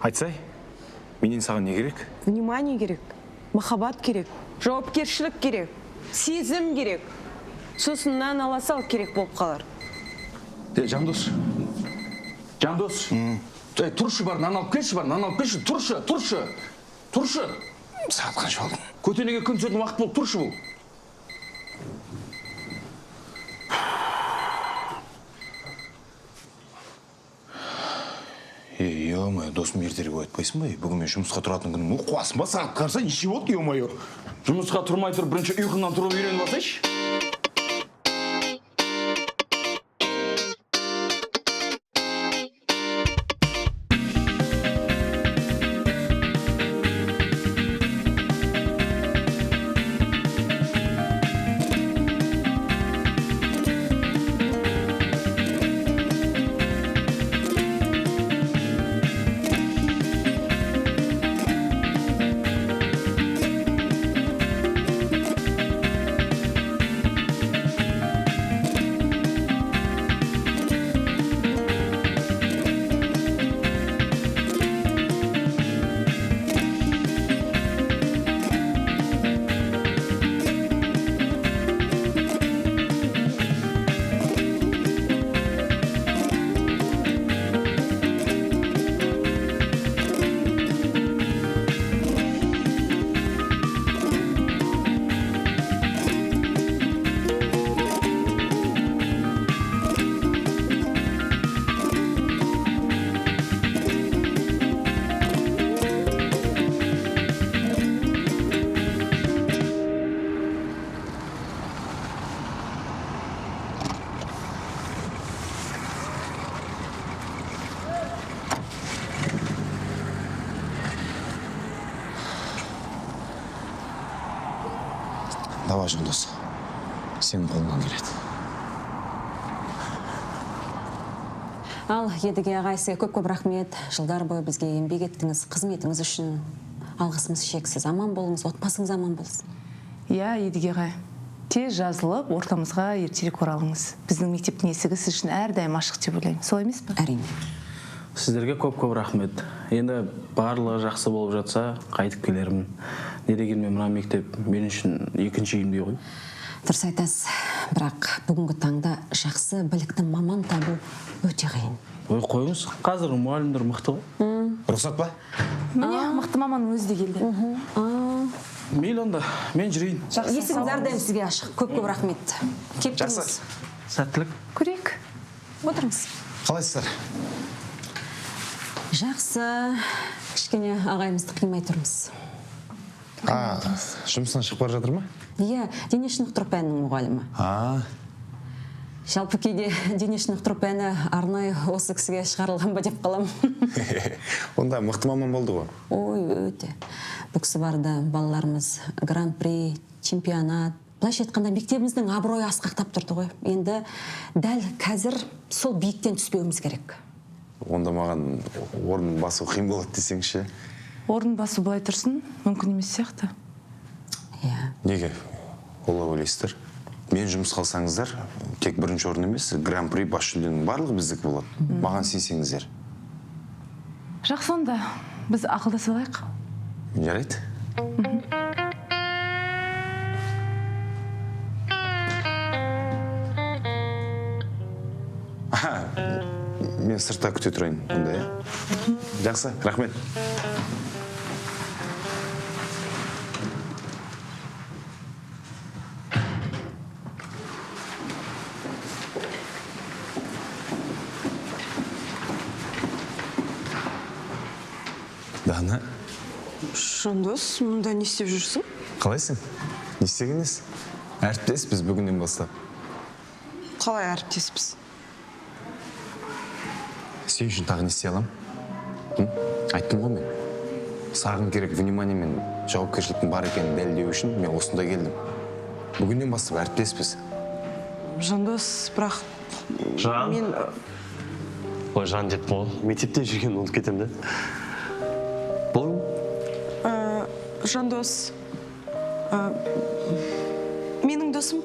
Айтсай, менен саған не керек? Внимание керек, махаббат керек, жауапкершілік керек, сезім керек. Сосын ала сал керек болып қалар. Жандос. Тұршы бар, нан алып келші, тұршы. Сағат қанша болдың? Көтенеге күн түсетін уақыт болып, тұршы бұл. Ё-моё, досым ертерек айтпайсың ба? Бүгін мен жұмысқа тұратын күнім қуасың ба? Сағат қарса неше болды, ё-моё. Жұмысқа тұрмай тұр, бірінші ұйқыңнан тұрып үйреніп алсайшы. Давай, Жандос, сенің қолыңнан келеді. Ал Едіге ағай, сізге көп рахмет. Жылдар бойы бізге еңбек еттіңіз, қызметіңіз үшін алғысымыз шексіз. Аман болыңыз, отбасыңыз аман болсын. Иә, Едіге ағай, тез жазылып, ортамызға ертерек оралыңыз. Біздің мектептің есігі сіз үшін әрдайым ашық деп ойлаймын. Солай емес пе? Әрине. Сіздерге көп рахмет. Енді барлығы жақсы болып жатса, қайтып келермін. Не дегенмен мына мектеп мен үшін екінші үйімдей ғой. Дұрыс айтасыз, бірақ бүгінгі таңда жақсы білікті маман табу өте қиын. Ой, қойыңыз, қазір мұғалімдер мықты ғой. Рұқсат па? Міне, мықты маман өзі де келді. Мейлі онда, мен жүрейін. Есігіңіз әрдайым сізге ашық. Көп рахмет. Кептіңіз. Сәттілік. Көрейік. Отырыңыз. Қалайсыздар? Жақсы. Кішкене ағайымызды қимай тұрмыз. Жұмыстан шығып бара жатыр ма? Иә, дене шынықтыру пәнінің мұғалімі. Жалпы кейде дене шынықтыру пәні арнайы осы кісіге шығарылған ба деп қалам. Онда мықты маман болды ғой. Ой, өте. Бұл кісі барда балаларымыз гран-при, чемпионат. Былайша айтқанда мектебіміздің абыройы асқақтап тұрды ғой. Енді дәл қазір сол биіктен түспеуіміз керек. Онда маған орын басу қиын болады десеңші. Орын басу былай тұрсын, мүмкін емес сияқты. Иә. Неге? Олай ойлайсыздар. Мен жұмыс қалсаңыздар, тек бірінші орын емес, гран-при бас жүлденің барлығы біздікі болады. Маған сенсеңіздер. Жақсы онда, біз ақылдасып алайық. Жарайды. Мен сыртта күте тұрайын, онда, иә? Жақсы, рахмет. Дана. Жандос, мұнда не істеп жүрсің? Қалайсың? Не істегеніз? Әріптес біз бүгіннен бастап. Қалай әріптеспіз? Сен үшін тағы не істей алам? Айттым ғой мен. Саған керек внимание мен жауапкершіліктің бар екенін дәлелдеу үшін мен осында келдім. Бүгіннен бастап әріптеспіз. Жандос, бірақ мен... Ой, жан жеттім ғой. Мектепте жүрген ұмытып кетем де. Бұл? Жандос, менің досым.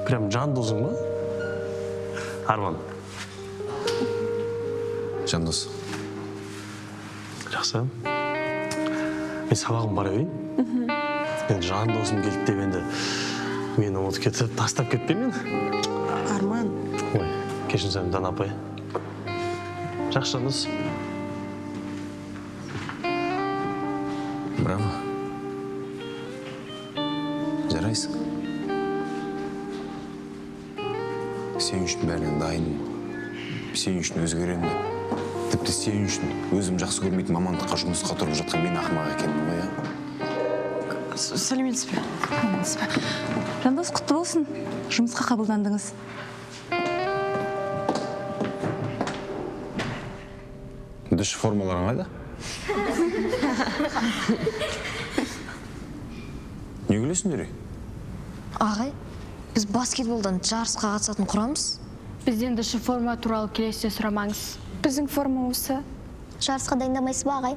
Прям жан досың ба? Арман. Жандос, Жақсы. Мен сабағым бар ей. Мен жан досым келді деп енді мені ұмытып кетіп тастап кетпеймін. Арман. Ой, кешіріңіз Дана апай. Жақсы жандос. Браво. Жарайсың. Сен үшін бәрінен дайынмын. Сен үшін өзгеремін. Тіпті сен үшін өзім жақсы көрмейтін мамандыққа жұмысқа тұрып жатқан мен ақымақ екенмін ғой, иә? Сәлеметсіз бе? Жандос, құтты болсын. Жұмысқа қабылдандыңыз. Дүш формаларың қайда? Не күлесіңдер? Ағай, біз баскетболдан жарысқа қатысатын құрамыз. Бізден дөші форма туралы келесте сұрамаңыз. Біздің форма осы. Жарысқа дайындамайсыз ба, ағай?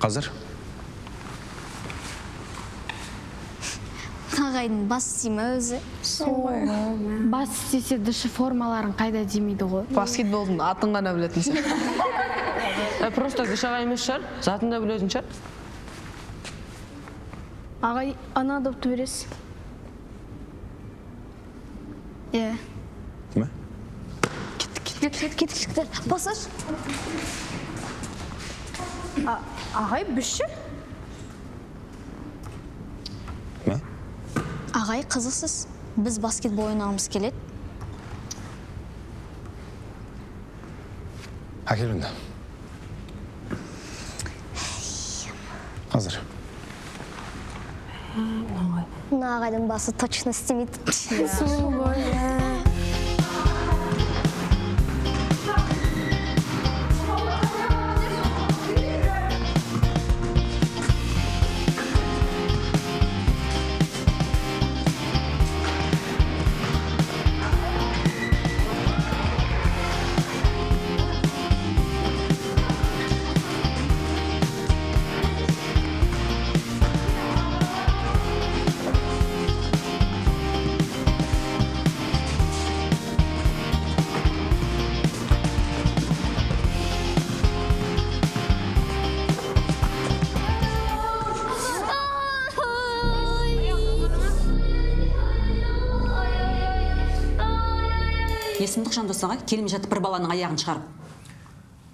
Қазір? Ағайдың бас істейме өзі. Бас істесе дөші формаларын қайда демейді ғой. Баскетболдың атын ғана білетін шығар. Просто Гүшаға емес шығар, затын да білетін шығар. Ағай, ана допты бересіз. Е. Кім? Кеттік. Басыр. Ағай, бүші? Кім? Ағай, қызықсыз. Біз баскетбол ойнағымыз келеді. Әкел онда. Қазір. Мына ағайдың басы точно істемейді. Есімдік Жандос ағай, келмей жатып бір баланың аяғын шығарып.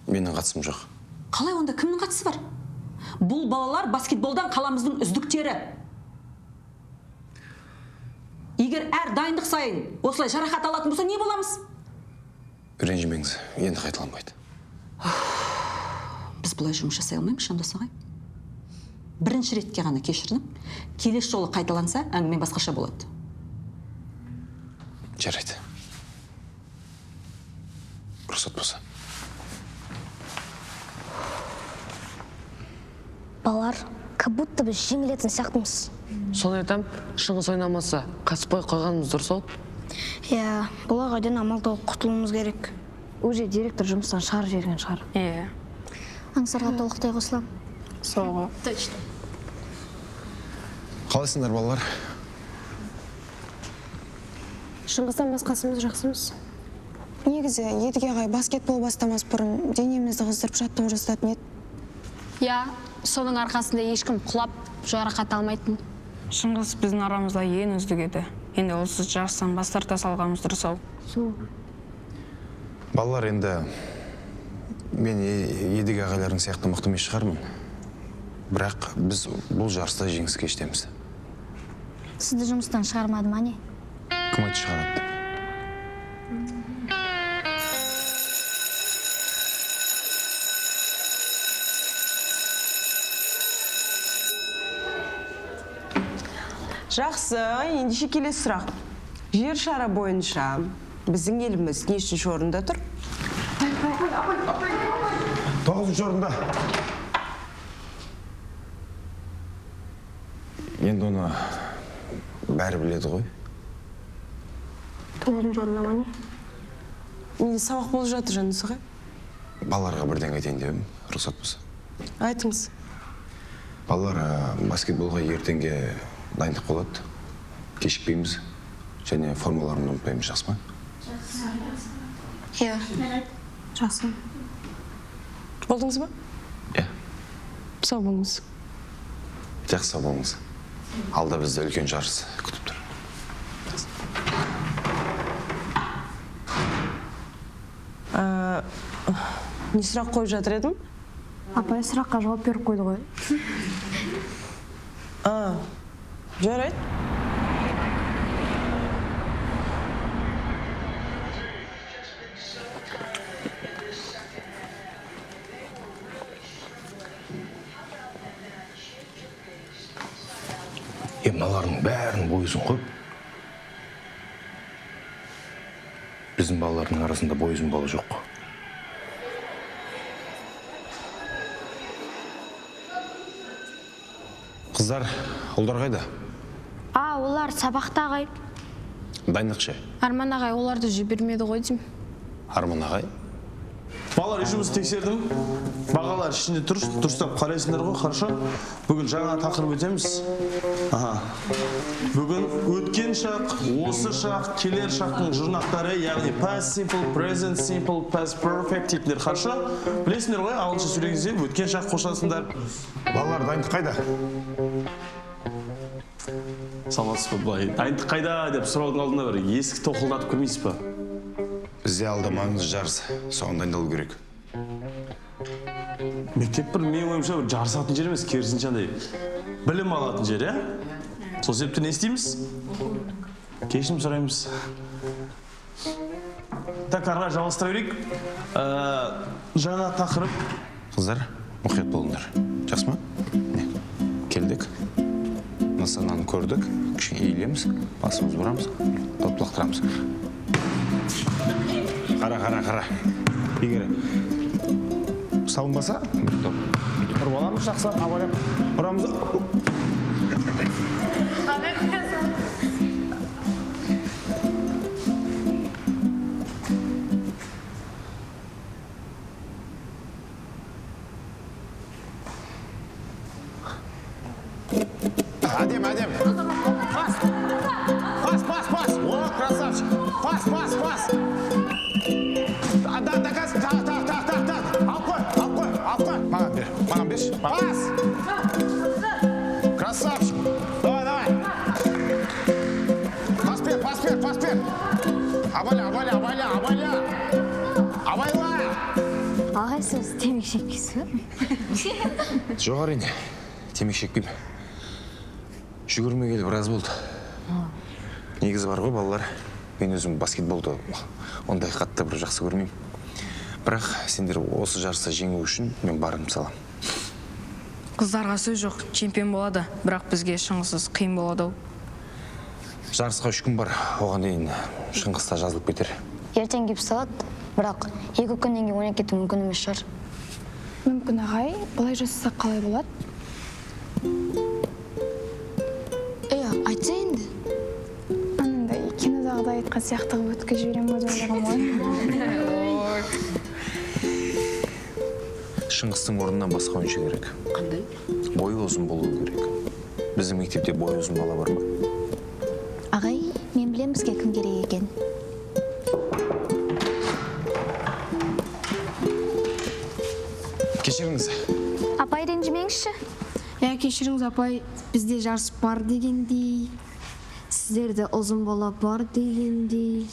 Менің қатысым жоқ. Қалай онда кімнің қатысы бар? Бұл балалар баскетболдан қаламыздың үздіктері. Егер әр дайындық сайын осылай жарақат алатын болса, не боламыз? Ренжімеңіз, енді қайталанбайды. Біз бұлай жұмыс жасай алмаймыз, Жандос ағай. Бірінші ретке ғана кешірдім. Келесі жолы қайталанса, әңгіме басқаша болады. Жарайды. Рұқсат болса. Балар, как будто біз жеңілетін сияқтымыз. Соны айтам, шыңғыс ойнамаса, қатыспай қойғанымыз дұрыс ау? Иә, бұл ағайдан амал тауып құтылуымыз керек. Уже директор жұмыстан шығарып жіберген шығар. Аңсарға толықтай қосылам. Соғы. Точно. Қалайсыңдар, балалар? Шыңғыстан басқасымыз жақсымыз. Негізі, Едіге ағай баскетбол бастамас бұрын денемізді қыздырып жаттығу жасатын еді. Я, соның арқасында ешкім құлап жарақат алмайтын. Шыңғыс біздің арамызда ең үздік еді. Енді олсыз жарыстан бас тарта салғанымыз дұрыс ау. Балалар, енді мен Едіге ағайлардың сияқты мықты емес шығармын. Бірақ біз бұл жарыста жеңіске жетеміз. Сізді жұмыстан шығармады ма не? Кім айтты шығарады? Жақсы, ендеше келесі сұрақ. Жер шары бойынша біздің еліміз нешінші орында тұр? 9-шы орында. Енді оны бәрі біледі ғой. 9-шы орында ма не? Менде сабақ болып жатыр, Жандос ағай. Балаларға бірден айтайын дедім, рұқсат болса. Айтыңыз. Балалар, баскетболға ертеңге дайындық болады. Кешікпейміз. Және формаларын ұмытпаймыз, жақсы ма? Иә. Жақсы. Болдыңыз ба? Иә. Сау болыңыз. Жақсы болыңыз. Алда бізді үлкен жарыс күтіп тұр. Не сұрақ қойып жатыр едім? Апай сұраққа жауап беріп қойды ғой. Жарайды. Мыналардың бәрінің бойысын қойып, біздің балалардың арасында бойызын балы жоқ. Қыздар, ұлдар қайда? Олар сабақта ағай. Дайындық ше? Арман ағай оларды жібермеді ғой деймін. Арман ағай? Балалар, жұмысты тексердім. Бағалар ішінде тұр, дұрыстап қарайсыңдар ғой, хорошо? Бүгін жаңа тақырып өтеміз. Бүгін өткен шақ, осы шақ, келер шақтың жұрнақтары, яғни past simple, present simple, past perfect типтер, хорошо? Білесіңдер ғой, ағылшын сөйлегенде өткен шақ қосасыңдар. Балалар, дайындық қайда? Саламатсыз ба, былай. Дайындық қайда деп сұраудың алдында бір есік тоқылдатып көрмейсіз ба? Бізде алда маңызды жарыс, соған дайындалу керек. Мектеп бір мен ойымша бір жарысатын жер емес, керісінше андай білім алатын жер, иә? Сол себепті не істейміз? Кешірім сұраймыз. Так, арға жалғастыра берейік. Жаңа тақырып. Қыздар, мұқият болыңдар. Жақсы ма? Не? Келдік. Нысананы көрдік. Кішкене иілеміз, басымыз бұрамыз, лақтырамыз. Қара. Егер салынбаса, ұрып аламыз, жақсылап абайлап ұрамыз. Әдем. Пас. О, красавчик. Пас. Доказ. Так. Алып қой. Маған берші. Пас. Красавчик. Давай. Пас бер. Абайла. Ағай, сіз темекі шекпейсіз бе? Жоқ әрине. Темекі шекпеймін. Жүгірмегелі біраз болды. Негізі бар ғой, балалар. Мен өзім баскетболды ондай қатты бір жақсы көрмеймін. Бірақ сендер осы жарыста жеңу үшін мен барым салам. Қыздарға сөз жоқ, чемпион болады, бірақ бізге шыңғысыз қиын болады. Жарысқа 3 күн бар, оған дейін шыңғыста жазылып кетер. Ертең гипс салады, бірақ 2 күннен кейін ойнап кету мүмкін емес шығар. Мүмкін ағай, былай жасасақ қалай болады? Айтса енді. Анандай кинодағыдай айтқан сияқты өткізіп жіберем ғой деп ойлағам. Шыңғыстың орнынан басқа ойыншы керек. Қандай? Бойы ұзын болу керек. Біздің мектепте бойы ұзын бала бар ма? Ағай, мен білем бізге кім керек екен. Кешіріңіз. Апай ренжімеңізші. Кешіріңіз апай, бізде жарыс бар дегендей, сіздерде ұзын бала бар дегендей.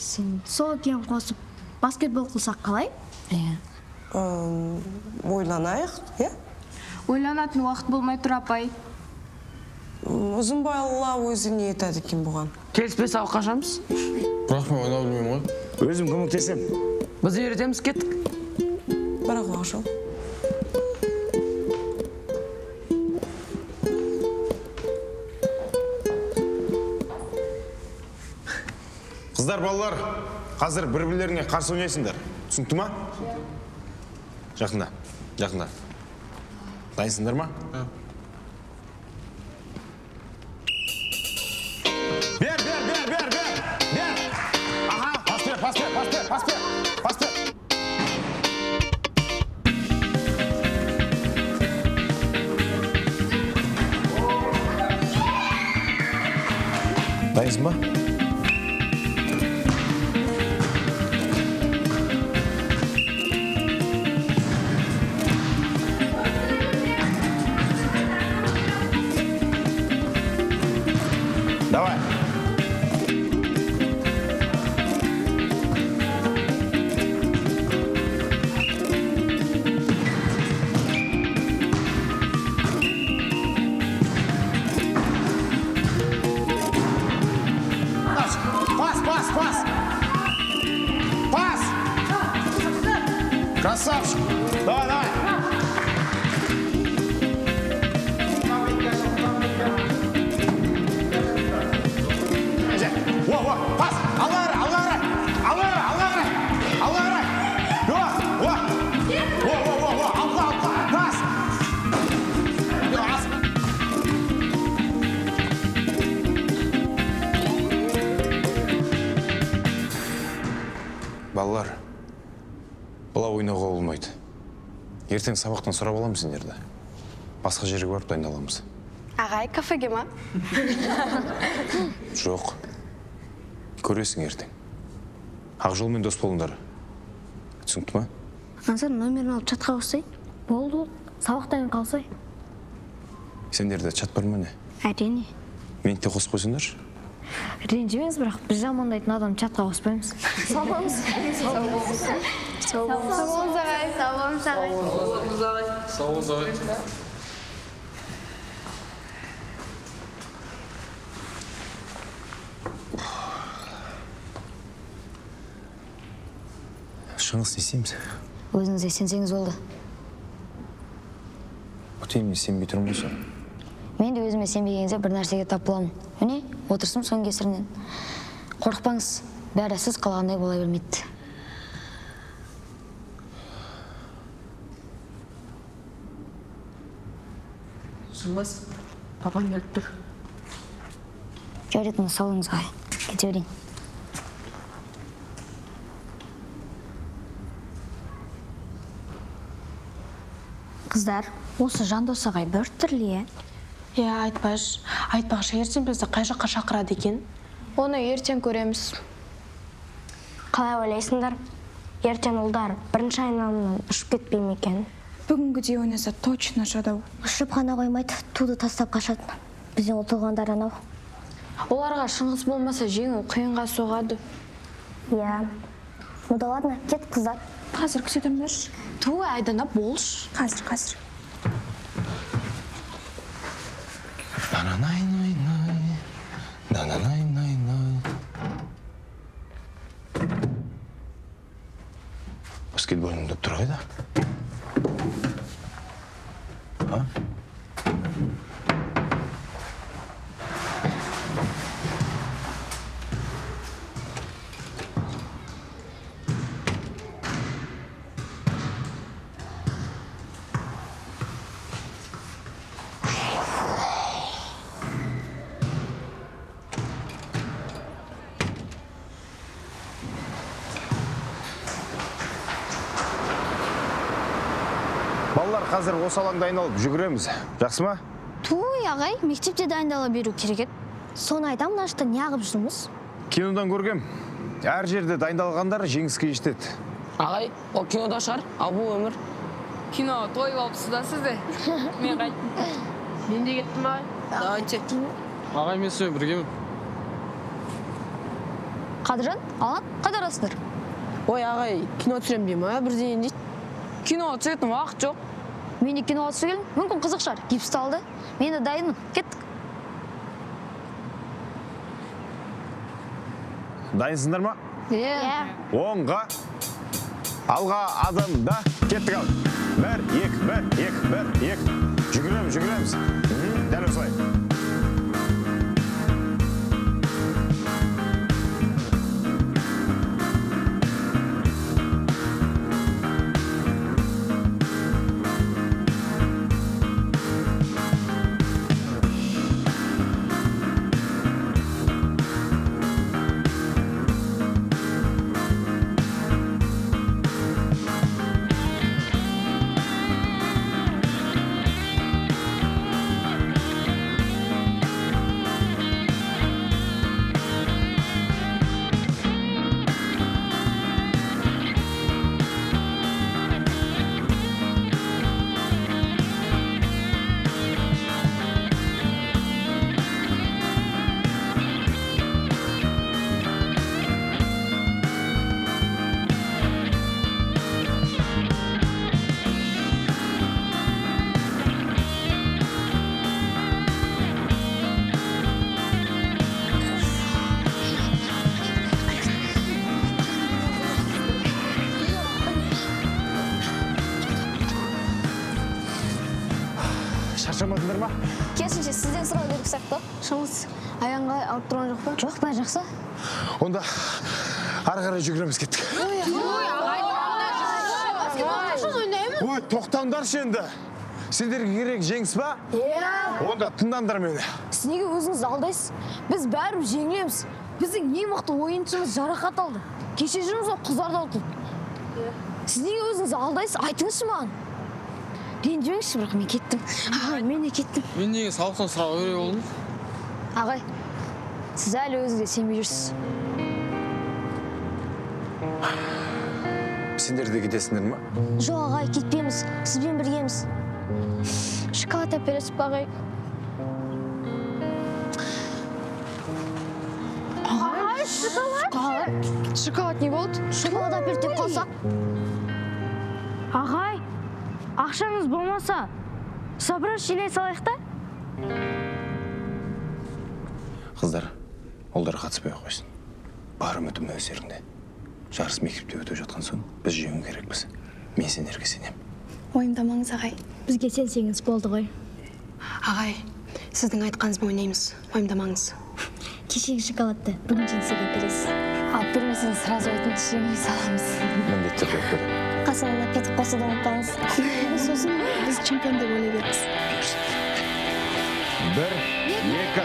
Сол екен қосып баскетбол қылсақ қалай? Ойланайық, иә? Ойланатын уақыт болмай тұр апай. Ұзын бала өзі не етеді екен бұған? Келіспес ау қашамыз? Бірақ мен ойнау білмеймін ғой. Өзім көмектесем. Біз үйретеміз, кеттік. Бірақ уақыт. Қыздар, балалар, қазір бір-бірлеріңе қарсы ойнайсыңдар. Түсінікті ма? Жақында. Дайынсыңдар ма? Бер! Аха, пас бер! Дайынсың ба? Давай. Пас! Красавчик! Давай, давай! Во, пас! Алға қарай! Алға! Пас! Балалар, бұлай ойнауға болмайды. Ертең сабақтан сұрап аламыз сендерді. Басқа жерге барып дайындаламыз. Ағай, кафеге ма? Жоқ. Көресің ертең. Ақжолмен дос болыңдар. Түсінікті ма? Ансар номерін алып чатқа қосай. Болды, сабақтан қалсай. Сендерде чат бар ма не? Әрине. Мені де қосып қойсыңдар. Ренжімеңіз, бірақ біз жамандайтын адам чатқа қоспаймыз. Сау болыңыз. Сау болыңыз ағай. Сау болыңыз ағай. Шыңғыс не істейміз? Өзіңізге сенсеңіз болды. Күтеймін, сенбей тұрмын болса. Мен де өзіме сенбегенде бір нәрсеге тап боламын. Міне, отырсым соның кесірінен. Қорықпаңыз, бәрі сіз қалғандай бола бермейді. Шыңғыс, папаң келіп тұр. Жарайды, сау болыңыз ағай. Кете берейін. Қыздар, осы Жандос ағай бір түрлі, Айтпақшы, ертең бізді қай жаққа шақырады екен? Оны ертең көреміз. Қалай ойлайсыңдар? Ертең ұлдар бірінші айналымнан ұшып кетпей ме екен? Бүгінгідей ойнаса точно жадау. Ұшып қана қоймайды, туды тастап қашады. Біздің ұтылғандар анау. Оларға шыңғыс болмаса жеңу қиынға соғады. Иә. Ну да ладно, кет қыздар. Қазір күтетіңдерші. Ту айдана болш. Қазір. Баскетбол ойнап тұр қайда? Балалар, қазір осы алаңда айналып жүгіреміз. Жақсы ма? Туй ағай, мектепте дайындала беру керек еді. Соны айтамын, ашты неғып жүрміз? Кинодан көргем. Әр жерде дайындалғандар жеңіске жетеді. Ағай, ол кинода шығар, ал бұл өмір. Кино той болыпсыз да сізде. Мен қайттым. Мен де кеттім ағай. Давайте. Ағай, мен сізбен біргемін. Қадыржан, Алан, қайда арасыңдар? Ой, ағай, кино түсірем деймін, бірден дейді. Кино түсетін уақыт жоқ. Мен де киноға түсу келдім, мүмкін қызық шығар, гипсті алды. Мен де дайынмын, кеттік. Дайынсыңдар ма? Иә. Оңға. Алға адымда. Кеттік ал. 1, 2. Жүгіреміз. Дәл осылай. та? Шыңғыс, аяңға алып тұрған жоқ па? Жоқ па, жақсы. Онда ары қарай жүгіреміз кеттік. Ой, тоқтаңдаршы енді. Сендерге керек жеңіс ба? Онда тыңдаңдар мені. Сіз неге өзіңізді алдайсыз? Біз бәрібір жеңілеміз. Біздің ең мықты ойыншымыз жарақат алды. Кеше жүрміз ол қызарды ұтылды. Сіз неге өзіңізді алдайсыз? Айтыңызшы маған. Ренжімеңізші, бірақ мен кеттім. Ағай, мен де кеттім. Мен неге салықтан сұрауға керек болдым? Ағай, сіз әлі өзіңізге сенбей жүрсіз. Сендер де кетесіңдер ма? Жоқ, ағай, кетпейміз. Сізбен біргеміз. Шоколад әпересіз ба, ағай? Ағай, шоколад? Шоколад не болды? Шоколад әперді деп қалсақ? Ағай, ақшаңыз болмаса, сабыраш жинай салайық та? Қыздар, олдар қатыспай қойсын. Бар үмітім өздеріңде. Жарыс мектепте өтіп жатқан соң, біз жеңу керекпіз. Мен сендерге сенем. Уайымдамаңыз, ағай. Бізге сенсеңіз болды ғой. Ағай, сіздің айтқаныңызбен ойнаймыз. Уайымдамаңыз. Кешегі шоколадты бүгін жеңсеге әпересіз. Алып бермесеңіз, сразу айтыңыз, жеңей саламыз. Міндетті түрде өтпеді. Қасыңына кетіп қоса да ұмытпаңыз. Сосын біз чемпион деп ойлай береміз. Бір, екі...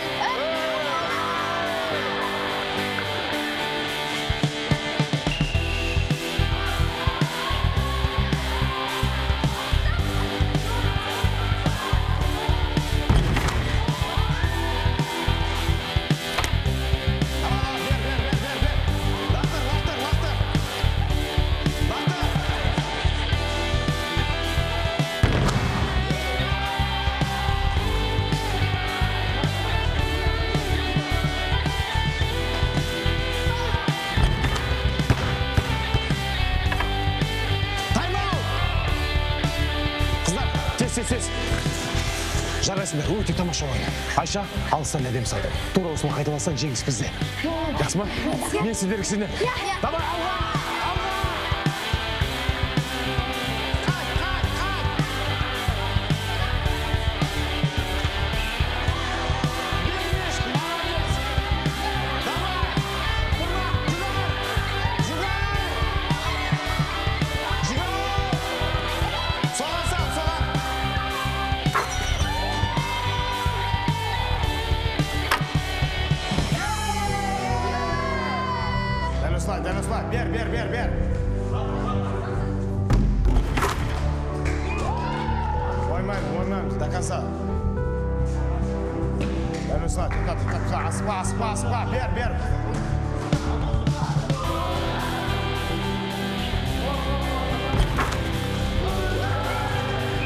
Сес. Жарайсыңдар, өте тамаша ойын. Айша, алыстан әдем салды. Тура осылай қайталасаң жеңіс бізде. Жақсы ма? Мен сендерге сенем. Давай, алға! Дәл осылай, бер. Оймаймыз, до конца. Дәл осылай, тұтқа, аспа, бер.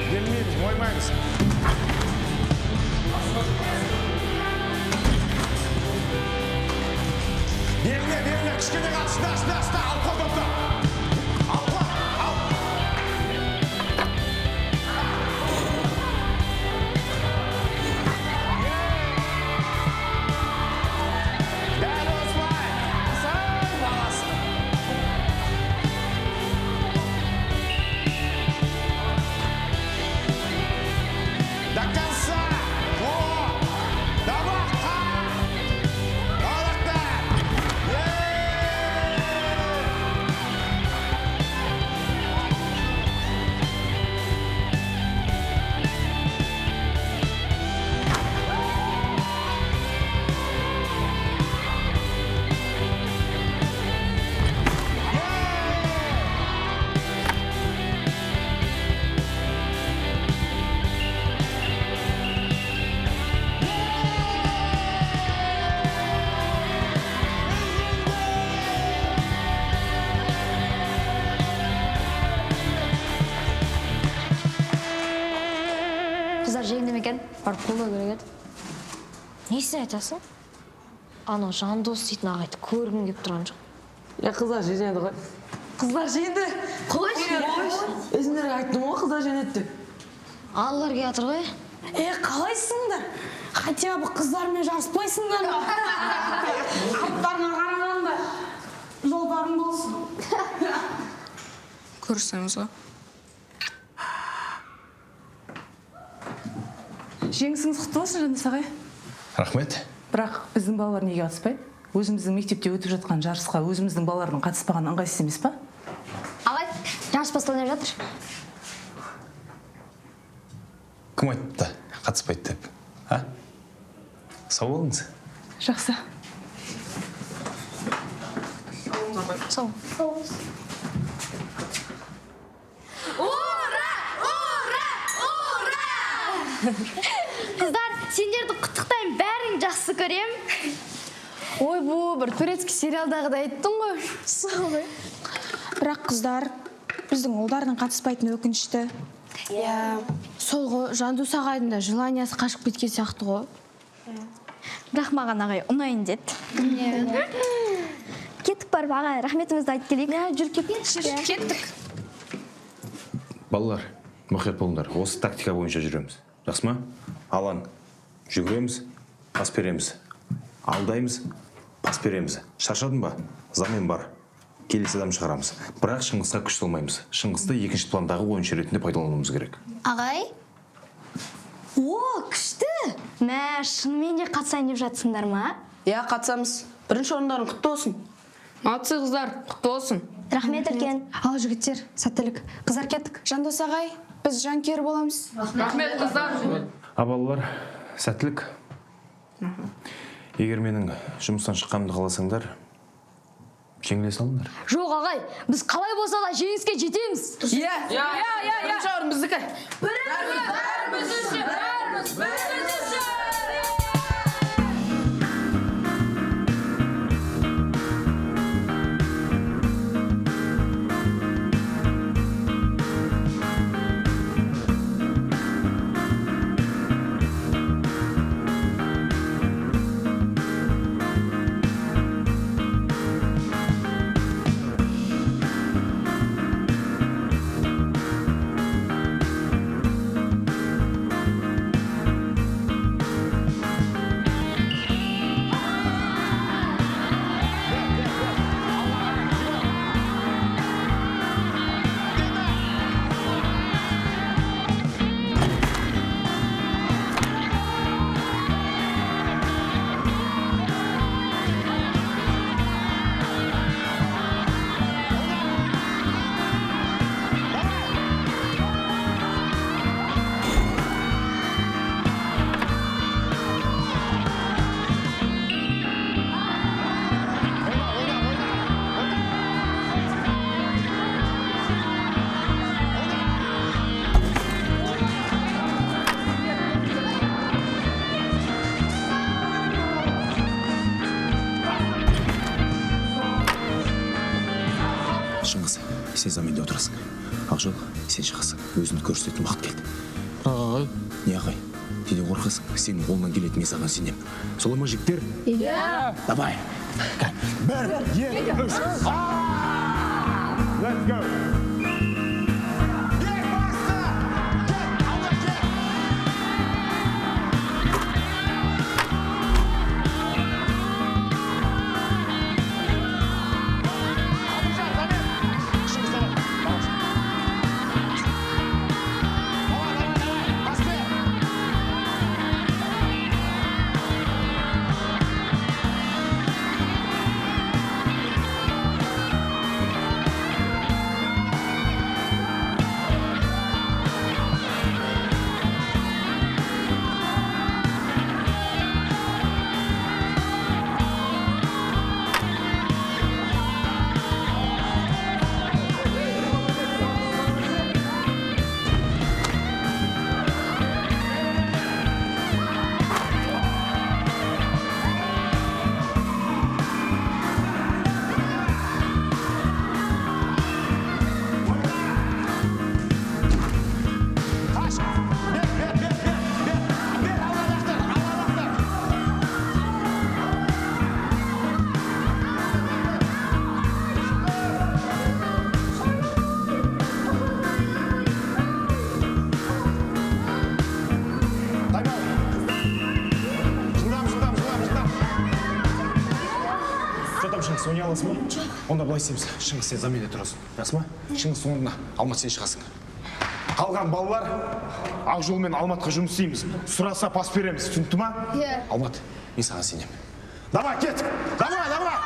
Gelmeyiniz, оймаймыз. Беріле, кішкене қат, шыда, ал қой. Дәл осылай, сай баласы. До конца, давай. Қыздар жеңді екен, барып қолдау керек еді. Несін айтасың? Анау Жандос дейтін ағайды көргім келіп тұрған жоқ. Қыздар жеңеді ғой. Қыздар жеңді. Қалайсың? Өзіңдерге айттым ғой, қыздар жеңеді деп. Аллар келе жатыр ғой. Қалайсыңдар? Хотя бы қыздармен жарыспайсыңдар ма? Аттарына қарағанда жолдарың болсын. Көрсеңіз ғой. Жеңісіңіз құтты болсын, Жандос ағай. Рахмет. Бірақ біздің балалар неге қатыспайды? Өзіміздің мектепте өтіп жатқан жарысқа өзіміздің балалардың қатыспаған ыңғайсыз емес па? Ағай, жарыс басталып жатыр. Кім айтты қатыспайды деп? А? Сау болыңыз. Жақсы. Сау. Қыздар, сендерді құттықтаймын, бәрін жақсы көрем. Ой, бұл бір турецкий сериалдағыда айттың ғой. Сау. Бірақ қыздар, біздің ұлдардың қатыспайтын өкінішті. Сол ғой, Жандос ағайдың да желаниясы қашып кеткен сияқты ғой. Бірақ маған ағай ұнайын деді. Кеттік барып ағай, рахметімізді айтып келейік. Жүр кеттік. Балалар, мұқият болыңдар. Осы тактика бойынша жүреміз. Жақсы ма? Алаң. Жүгіреміз, пас береміз. Алдаймыз, пас береміз. Шаршадың ба? Замен бар. Келесі адам шығарамыз. Бірақ Шыңғысқа күш салмаймыз. Шыңғысты екінші пландағы ойыншы ретінде пайдалануымыз керек. Ағай? О, күшті! Мә, шынымен де қатысайын деп жатсыңдар ма? Иә, қатысамыз. Бірінші орындарың құтты болсын. Молодцы, қыздар, құтты болсын. Рахмет үлкен. Ал жігіттер, сәттілік. Қыздар кеттік. Жандос ағай, біз жанкүйер боламыз. Рахмет, қыздар. Балалар, сәттілік. Егер менің жұмыстан шыққанымды қаласаңдар, жеңіле салыңдар. Жоқ ағай, біз қалай болса да жеңіске жетеміз. Иә. Бірінші орын біздікі. Бәріміз үшін. Шыңғыс, сен заменде отырасың. Ақжол, сен шығасың. Өзіңді көрсететін уақыт келді. Ағай. Не ағай? Неде қорқасың? Сенің қолынан келетін мен саған сенем. Солай ма жігіттер? Иә. Давай. Бір, екі, үш. Let's go. Ойнай аласың ба? Онда былай істейміз. Шыңғыс, сен заменде тұрасың. Рас ма? Шыңғыс орнына, Алмат сен шығасың. Қалған балалар Ақжол мен Алматқа жұмыс істейміз. Сұраса пас береміз, түсінікті ма? Иә. Алмат, мен саған сенемін. Давай, кет! Давай! Давай!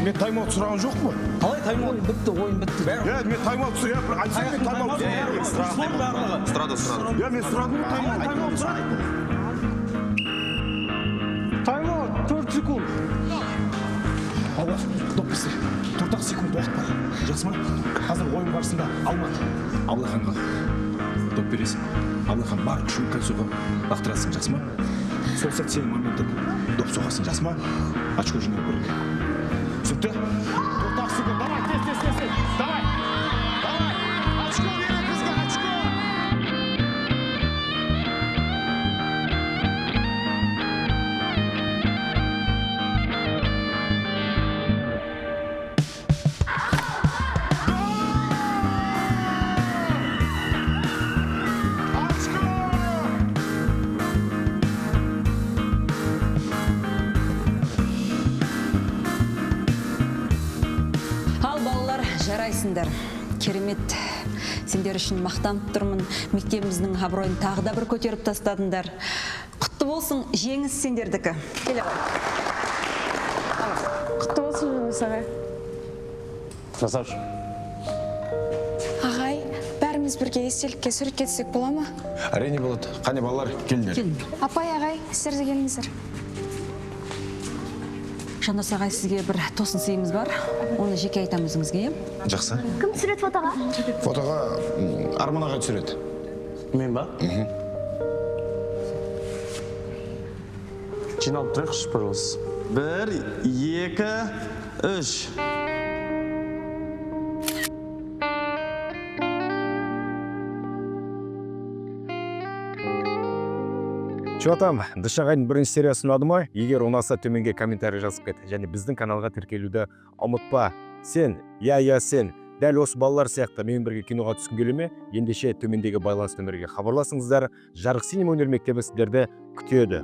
Мен тайм-аут сұраған жоқ па? Қалай тайм-аут бітті, ойын бітті. Мен тайм-аут сұраған, айтсам мен тайм-аут сұраған. Сұрады. Мен сұрадым, тайм-аут сұрады. Тайм-аут, 4 секунд. Алла, доп бізде. 4 секунд уақыт бар. Жақсы ма? Қазір ойын барысында Алмат, Абылайханға доп бересің. Абылайхан бар күшін кольцоға лақтырасың, жақсы ма? Сол сәт сенің моментің доп соғасың, жақсы ма? Очко жинап көрейік. Түсінікті? 4 секунд, давай, тез. Давай! Очко бере бізге, очко! Ал балалар, жарайсыңдар. Керемет. Сендер үшін мақтанып тұрмын. Мектебіміздің абыройын тағы да бір көтеріп тастадыңдар. Құтты болсын, жеңіс сендердікі. Келе ғой. Құтты болсын Жандос ағай. Красавчик. Ағай, бәріміз бірге естелікке суретке түссек бола ма? Әрине болады. Қане балалар, келіңдер. Апай ағай, сіздер де келіңіздер. Жандос ағай, сізге бір тосын сыйымыз бар. Оны жеке айтамыз өзіңізге. Жақсы. Кім түсіреді фотоға? Фотоға Арман аға түсіреді. Мен ба? Жиналып тұрайықшы, пожалуйста. 1, 2, 3. Чуатам, Дышағайдың бірінші сериясын ұнады ма? Егер ұнаса төменге комментарий жазып кет. Және біздің каналға тіркелуді ұмытпа. Сен, сен, дәл осы балалар сияқты мен бірге киноға түскің келе ме? Ендеше төмендегі байланыс нөмірге хабарласыңыздар. Жарық синема өнер мектебі сіздерді күтеді.